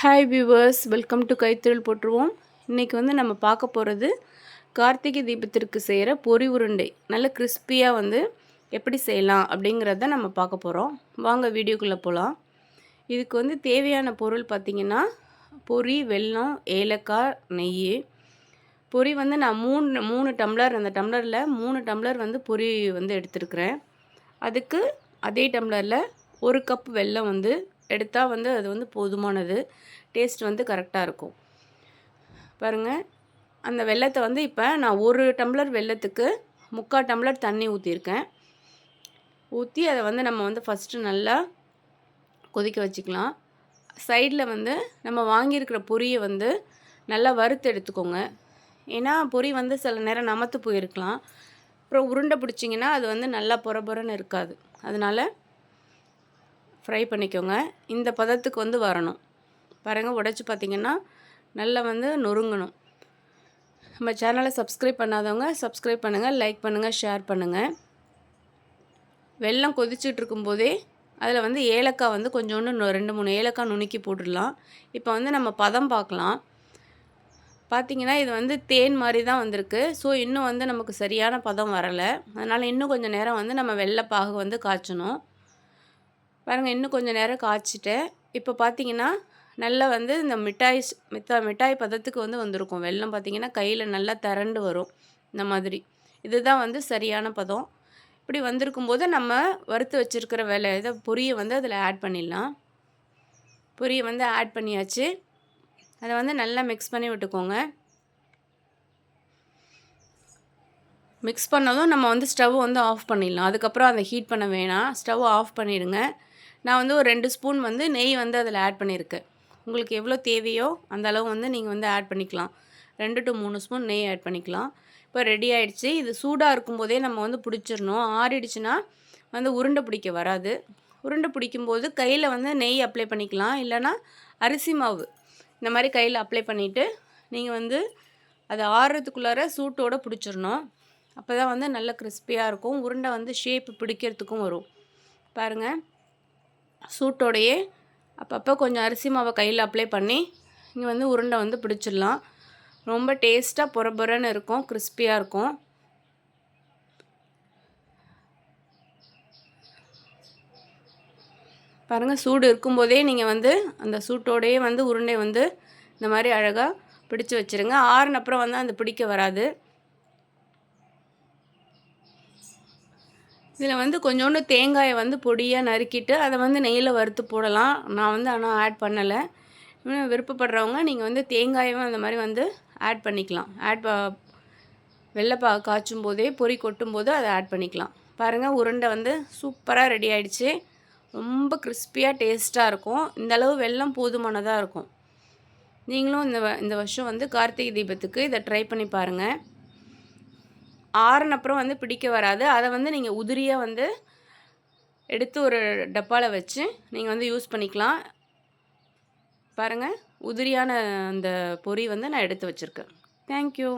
Hi viewers, welcome to கைத்தொழில் போற்றுவோம். இன்றைக்கி வந்து நம்ம பார்க்க போகிறது கார்த்திகை தீபத்திற்கு செய்கிற பொரி உருண்டை. நல்ல கிறிஸ்பியாக வந்து எப்படி செய்யலாம் அப்படிங்கிறத நம்ம பார்க்க போகிறோம். வாங்க வீடியோக்குள்ளே போகலாம். இதுக்கு வந்து தேவையான பொருள் பார்த்திங்கன்னா, பொரி, வெல்லம், ஏலக்காய், நெய். பொரி வந்து நான் மூணு டம்ளர், அந்த டம்ளரில் 3 டம்ளர் வந்து பொரி வந்து எடுத்துருக்கிறேன். அதுக்கு அதே டம்ளரில் 1 கப் வெல்லம் வந்து எடுத்தால் வந்து அது வந்து போதுமானது. டேஸ்ட் வந்து கரெக்டாக இருக்கும். பாருங்கள், அந்த வெல்லத்தை வந்து இப்போ நான் 1 டம்ளர் வெல்லத்துக்கு 3/4 டம்ளர் தண்ணி ஊற்றிருக்கேன். ஊற்றி அதை வந்து நம்ம வந்து ஃபஸ்ட்டு நல்லா கொதிக்க வச்சுக்கலாம். சைடில் வந்து நம்ம வாங்கியிருக்கிற பொரியை வந்து நல்லா வறுத்து எடுத்துக்கோங்க. ஏன்னா பொரி வந்து சில நேரம் நமத்து போயிருக்கலாம். அப்புறம் உருண்டை பிடிச்சிங்கன்னா அது வந்து நல்லா பொறன்னு இருக்காது. அதனால் ஃப்ரை பண்ணிக்கோங்க. இந்த பதத்துக்கு வந்து வரணும். பாருங்கள், உடைச்சி பார்த்திங்கன்னா நல்லா வந்து நொறுங்கணும். நம்ம சேனலை சப்ஸ்கிரைப் பண்ணாதவங்க சப்ஸ்கிரைப் பண்ணுங்கள், லைக் பண்ணுங்கள், ஷேர் பண்ணுங்கள். வெல்லம் கொதிச்சுட்டு இருக்கும்போதே அதில் வந்து ஏலக்காய் வந்து கொஞ்சோண்டு 2-3 ஏலக்காய் நுணுக்கி போட்டுடலாம். இப்போ வந்து நம்ம பதம் பார்க்கலாம். பார்த்திங்கன்னா இது வந்து தேன் மாதிரி தான் வந்திருக்கு. ஸோ இன்னும் வந்து நமக்கு சரியான பதம் வரலை. அதனால் இன்னும் கொஞ்சம் நேரம் வந்து நம்ம வெள்ளைப்பாகு வந்து காய்ச்சணும். பாருங்கள், இன்னும் கொஞ்சம் நேரம் காய்ச்சிட்டேன். இப்போ பார்த்திங்கன்னா நல்லா வந்து இந்த மிட்டாய் பதத்துக்கு வந்து வந்திருக்கும். வெல்லம் பார்த்திங்கன்னா கையில் நல்லா திரண்டு வரும். இந்த மாதிரி இதுதான் வந்து சரியான பதம். இப்படி வந்திருக்கும்போது நம்ம வறுத்து வச்சுருக்கிற இதை பொரியை வந்து அதில் ஆட் பண்ணிடலாம். பொரியை வந்து ஆட் பண்ணியாச்சு. அதை வந்து நல்லா மிக்ஸ் பண்ணி விட்டுக்கோங்க. மிக்ஸ் பண்ணதும் நம்ம வந்து ஸ்டவ் வந்து ஆஃப் பண்ணிடலாம். அதுக்கப்புறம் அதை ஹீட் பண்ண வேணாம், ஸ்டவ் ஆஃப் பண்ணிடுங்க. நான் வந்து ஒரு 2 ஸ்பூன் வந்து நெய் வந்து அதில் ஆட் பண்ணியிருக்கேன். உங்களுக்கு எவ்வளோ தேவையோ அந்த அளவு வந்து நீங்கள் வந்து ஆட் பண்ணிக்கலாம். 2 to 3 ஸ்பூன் நெய் ஆட் பண்ணிக்கலாம். இப்போ ரெடி ஆகிடுச்சு. இது சூடாக இருக்கும்போதே நம்ம வந்து பிடிச்சிடணும். ஆறிடுச்சுன்னா வந்து உருண்டை பிடிக்க வராது. உருண்டை பிடிக்கும்போது கையில் வந்து நெய் அப்ளை பண்ணிக்கலாம். இல்லைனா அரிசி மாவு இந்த மாதிரி கையில் அப்ளை பண்ணிவிட்டு நீங்கள் வந்து அதை ஆறுறதுக்குள்ளார சூட்டோடு பிடிச்சிடணும். அப்போ தான் வந்து நல்ல கிறிஸ்பியாக இருக்கும். உருண்டை வந்து ஷேப்பு பிடிக்கிறதுக்கும் வரும். பாருங்கள், சூட்டோடையே அப்பப்போ கொஞ்சம் அரிசி மாவை கையில் அப்ளை பண்ணி இங்கே வந்து உருண்டை வந்து பிடிச்சிடலாம். ரொம்ப டேஸ்ட்டாக பொறன்னு இருக்கும், கிறிஸ்பியாக இருக்கும். பாருங்கள், சூடு இருக்கும்போதே நீங்கள் வந்து அந்த சூட்டோடையே வந்து உருண்டை வந்து இந்த மாதிரி அழகாக பிடிச்சி வச்சுருங்க. ஆறுனப்புறம் வந்து அந்த பிடிக்க வராது. இதில் வந்து கொஞ்சோண்டு தேங்காயை வந்து பொடியாக நறுக்கிட்டு அதை வந்து நெய்யில் வறுத்து போடலாம். நான் வந்து ஆனால் ஆட் பண்ணலை. விருப்பப்படுறவங்க நீங்கள் வந்து தேங்காயும் அந்த மாதிரி வந்து ஆட் பண்ணிக்கலாம். வெள்ளைப்பா காய்ச்சும் போதே பொரி கொட்டும் போது அதை ஆட் பண்ணிக்கலாம். பாருங்கள், உருண்டை வந்து சூப்பராக ரெடி ஆகிடுச்சு. ரொம்ப கிறிஸ்பியாக டேஸ்ட்டாக இருக்கும். இந்தளவு வெல்லம் போதுமானதாக இருக்கும். நீங்களும் இந்த வருஷம் வந்து கார்த்திகை தீபத்துக்கு இதை ட்ரை பண்ணி பாருங்கள். ஆறுனப்புறம் வந்து பிடிக்க வராது. அதை வந்து நீங்கள் உதிரியாக வந்து எடுத்து ஒரு டப்பாவில் வச்சு நீங்கள் வந்து யூஸ் பண்ணிக்கலாம். பாருங்கள், உதிரியான அந்த பொரி வந்து நான் எடுத்து வச்சுருக்கேன். தேங்க்யூ.